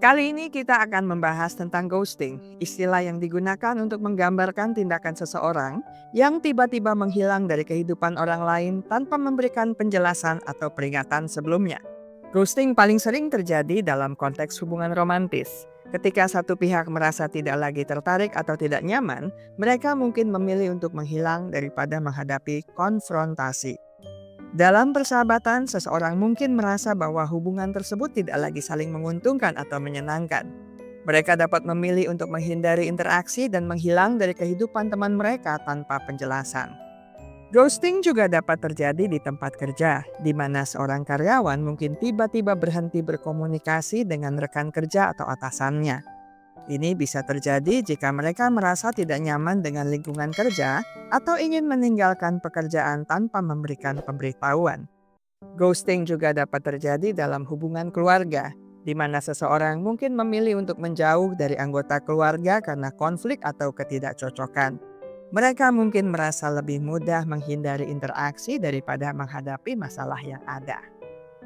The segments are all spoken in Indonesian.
Kali ini kita akan membahas tentang ghosting, istilah yang digunakan untuk menggambarkan tindakan seseorang yang tiba-tiba menghilang dari kehidupan orang lain tanpa memberikan penjelasan atau peringatan sebelumnya. Ghosting paling sering terjadi dalam konteks hubungan romantis. Ketika satu pihak merasa tidak lagi tertarik atau tidak nyaman, mereka mungkin memilih untuk menghilang daripada menghadapi konfrontasi. Dalam persahabatan, seseorang mungkin merasa bahwa hubungan tersebut tidak lagi saling menguntungkan atau menyenangkan. Mereka dapat memilih untuk menghindari interaksi dan menghilang dari kehidupan teman mereka tanpa penjelasan. Ghosting juga dapat terjadi di tempat kerja, di mana seorang karyawan mungkin tiba-tiba berhenti berkomunikasi dengan rekan kerja atau atasannya. Ini bisa terjadi jika mereka merasa tidak nyaman dengan lingkungan kerja atau ingin meninggalkan pekerjaan tanpa memberikan pemberitahuan. Ghosting juga dapat terjadi dalam hubungan keluarga, di mana seseorang mungkin memilih untuk menjauh dari anggota keluarga karena konflik atau ketidakcocokan. Mereka mungkin merasa lebih mudah menghindari interaksi daripada menghadapi masalah yang ada.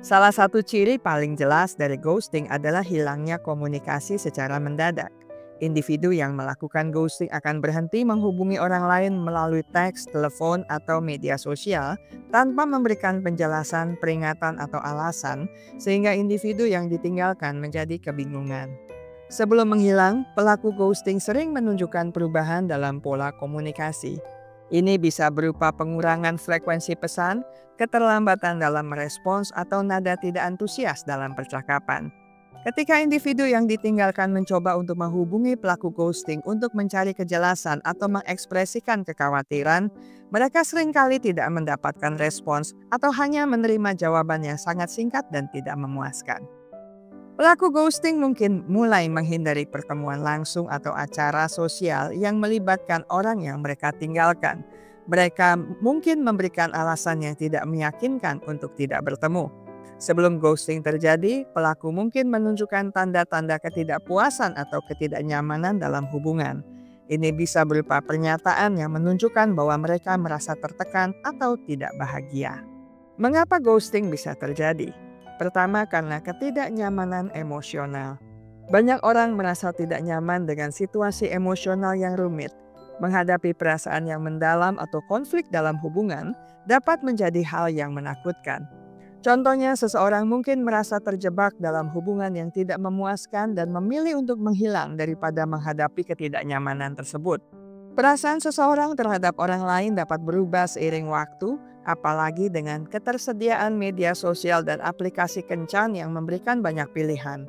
Salah satu ciri paling jelas dari ghosting adalah hilangnya komunikasi secara mendadak. Individu yang melakukan ghosting akan berhenti menghubungi orang lain melalui teks, telepon, atau media sosial tanpa memberikan penjelasan, peringatan, atau alasan, sehingga individu yang ditinggalkan menjadi kebingungan. Sebelum menghilang, pelaku ghosting sering menunjukkan perubahan dalam pola komunikasi. Ini bisa berupa pengurangan frekuensi pesan, keterlambatan dalam merespons, atau nada tidak antusias dalam percakapan. Ketika individu yang ditinggalkan mencoba untuk menghubungi pelaku ghosting untuk mencari kejelasan atau mengekspresikan kekhawatiran, mereka seringkali tidak mendapatkan respons atau hanya menerima jawaban yang sangat singkat dan tidak memuaskan. Pelaku ghosting mungkin mulai menghindari pertemuan langsung atau acara sosial yang melibatkan orang yang mereka tinggalkan. Mereka mungkin memberikan alasan yang tidak meyakinkan untuk tidak bertemu. Sebelum ghosting terjadi, pelaku mungkin menunjukkan tanda-tanda ketidakpuasan atau ketidaknyamanan dalam hubungan. Ini bisa berupa pernyataan yang menunjukkan bahwa mereka merasa tertekan atau tidak bahagia. Mengapa ghosting bisa terjadi? Pertama, karena ketidaknyamanan emosional. Banyak orang merasa tidak nyaman dengan situasi emosional yang rumit. Menghadapi perasaan yang mendalam atau konflik dalam hubungan dapat menjadi hal yang menakutkan. Contohnya, seseorang mungkin merasa terjebak dalam hubungan yang tidak memuaskan dan memilih untuk menghilang daripada menghadapi ketidaknyamanan tersebut. Perasaan seseorang terhadap orang lain dapat berubah seiring waktu, apalagi dengan ketersediaan media sosial dan aplikasi kencan yang memberikan banyak pilihan.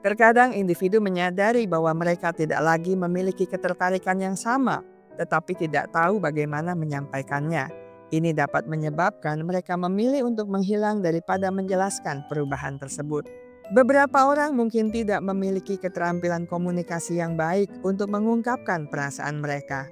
Terkadang individu menyadari bahwa mereka tidak lagi memiliki ketertarikan yang sama, tetapi tidak tahu bagaimana menyampaikannya. Ini dapat menyebabkan mereka memilih untuk menghilang daripada menjelaskan perubahan tersebut. Beberapa orang mungkin tidak memiliki keterampilan komunikasi yang baik untuk mengungkapkan perasaan mereka.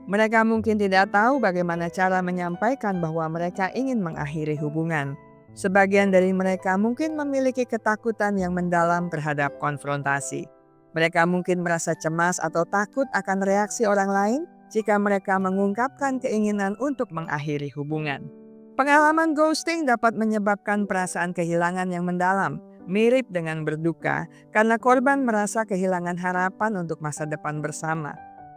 Mereka mungkin tidak tahu bagaimana cara menyampaikan bahwa mereka ingin mengakhiri hubungan. Sebagian dari mereka mungkin memiliki ketakutan yang mendalam terhadap konfrontasi. Mereka mungkin merasa cemas atau takut akan reaksi orang lain jika mereka mengungkapkan keinginan untuk mengakhiri hubungan. Pengalaman ghosting dapat menyebabkan perasaan kehilangan yang mendalam, mirip dengan berduka, karena korban merasa kehilangan harapan untuk masa depan bersama.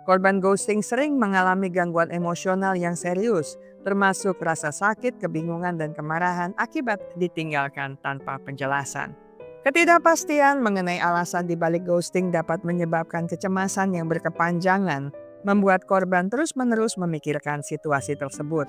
Korban ghosting sering mengalami gangguan emosional yang serius, termasuk rasa sakit, kebingungan, dan kemarahan akibat ditinggalkan tanpa penjelasan. Ketidakpastian mengenai alasan dibalik ghosting dapat menyebabkan kecemasan yang berkepanjangan, membuat korban terus-menerus memikirkan situasi tersebut.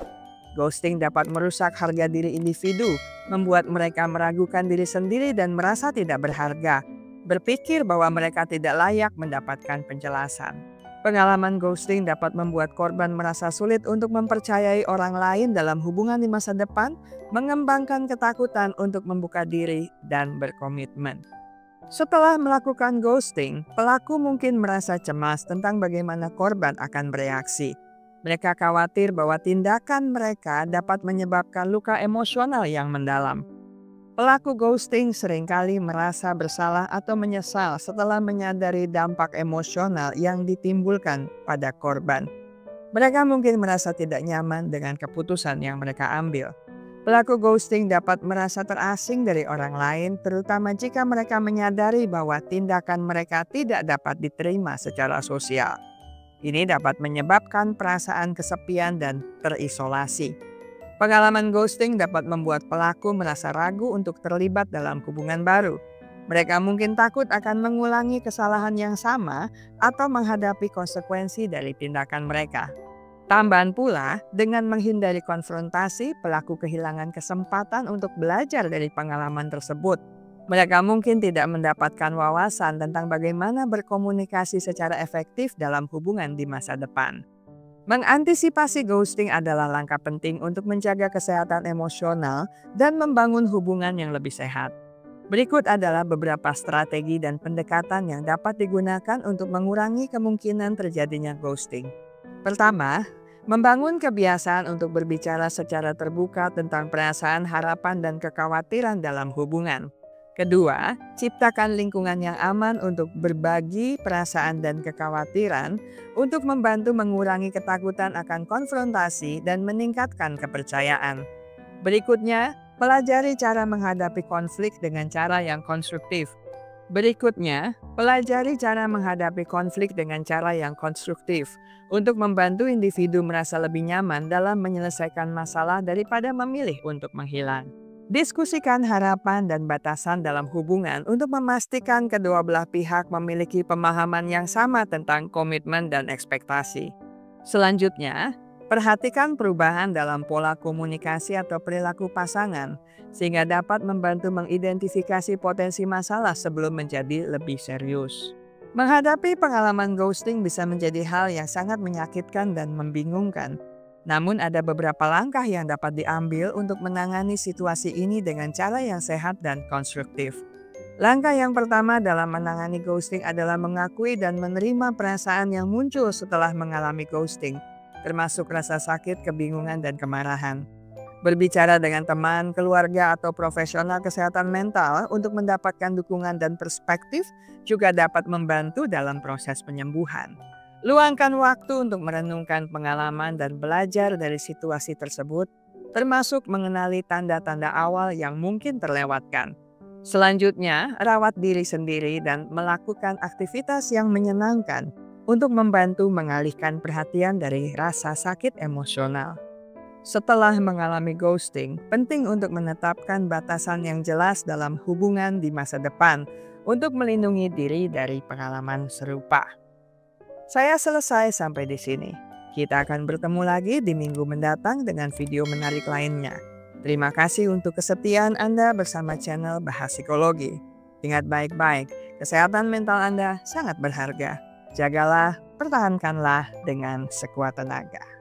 Ghosting dapat merusak harga diri individu, membuat mereka meragukan diri sendiri dan merasa tidak berharga, berpikir bahwa mereka tidak layak mendapatkan penjelasan. Pengalaman ghosting dapat membuat korban merasa sulit untuk mempercayai orang lain dalam hubungan di masa depan, mengembangkan ketakutan untuk membuka diri dan berkomitmen. Setelah melakukan ghosting, pelaku mungkin merasa cemas tentang bagaimana korban akan bereaksi. Mereka khawatir bahwa tindakan mereka dapat menyebabkan luka emosional yang mendalam. Pelaku ghosting seringkali merasa bersalah atau menyesal setelah menyadari dampak emosional yang ditimbulkan pada korban. Mereka mungkin merasa tidak nyaman dengan keputusan yang mereka ambil. Pelaku ghosting dapat merasa terasing dari orang lain, terutama jika mereka menyadari bahwa tindakan mereka tidak dapat diterima secara sosial. Ini dapat menyebabkan perasaan kesepian dan terisolasi. Pengalaman ghosting dapat membuat pelaku merasa ragu untuk terlibat dalam hubungan baru. Mereka mungkin takut akan mengulangi kesalahan yang sama atau menghadapi konsekuensi dari tindakan mereka. Tambahan pula, dengan menghindari konfrontasi, pelaku kehilangan kesempatan untuk belajar dari pengalaman tersebut. Mereka mungkin tidak mendapatkan wawasan tentang bagaimana berkomunikasi secara efektif dalam hubungan di masa depan. Mengantisipasi ghosting adalah langkah penting untuk menjaga kesehatan emosional dan membangun hubungan yang lebih sehat. Berikut adalah beberapa strategi dan pendekatan yang dapat digunakan untuk mengurangi kemungkinan terjadinya ghosting. Pertama, membangun kebiasaan untuk berbicara secara terbuka tentang perasaan, harapan, dan kekhawatiran dalam hubungan. Kedua, ciptakan lingkungan yang aman untuk berbagi perasaan dan kekhawatiran untuk membantu mengurangi ketakutan akan konfrontasi dan meningkatkan kepercayaan. Berikutnya, pelajari cara menghadapi konflik dengan cara yang konstruktif. Untuk membantu individu merasa lebih nyaman dalam menyelesaikan masalah daripada memilih untuk menghilang. Diskusikan harapan dan batasan dalam hubungan untuk memastikan kedua belah pihak memiliki pemahaman yang sama tentang komitmen dan ekspektasi. Selanjutnya, perhatikan perubahan dalam pola komunikasi atau perilaku pasangan, sehingga dapat membantu mengidentifikasi potensi masalah sebelum menjadi lebih serius. Menghadapi pengalaman ghosting bisa menjadi hal yang sangat menyakitkan dan membingungkan. Namun ada beberapa langkah yang dapat diambil untuk menangani situasi ini dengan cara yang sehat dan konstruktif. Langkah yang pertama dalam menangani ghosting adalah mengakui dan menerima perasaan yang muncul setelah mengalami ghosting, termasuk rasa sakit, kebingungan, dan kemarahan. Berbicara dengan teman, keluarga, atau profesional kesehatan mental untuk mendapatkan dukungan dan perspektif juga dapat membantu dalam proses penyembuhan. Luangkan waktu untuk merenungkan pengalaman dan belajar dari situasi tersebut, termasuk mengenali tanda-tanda awal yang mungkin terlewatkan. Selanjutnya, rawat diri sendiri dan melakukan aktivitas yang menyenangkan untuk membantu mengalihkan perhatian dari rasa sakit emosional. Setelah mengalami ghosting, penting untuk menetapkan batasan yang jelas dalam hubungan di masa depan untuk melindungi diri dari pengalaman serupa. Saya selesai sampai di sini. Kita akan bertemu lagi di minggu mendatang dengan video menarik lainnya. Terima kasih untuk kesetiaan Anda bersama channel Bahas Psikologi. Ingat baik-baik, kesehatan mental Anda sangat berharga. Jagalah, pertahankanlah dengan sekuat tenaga.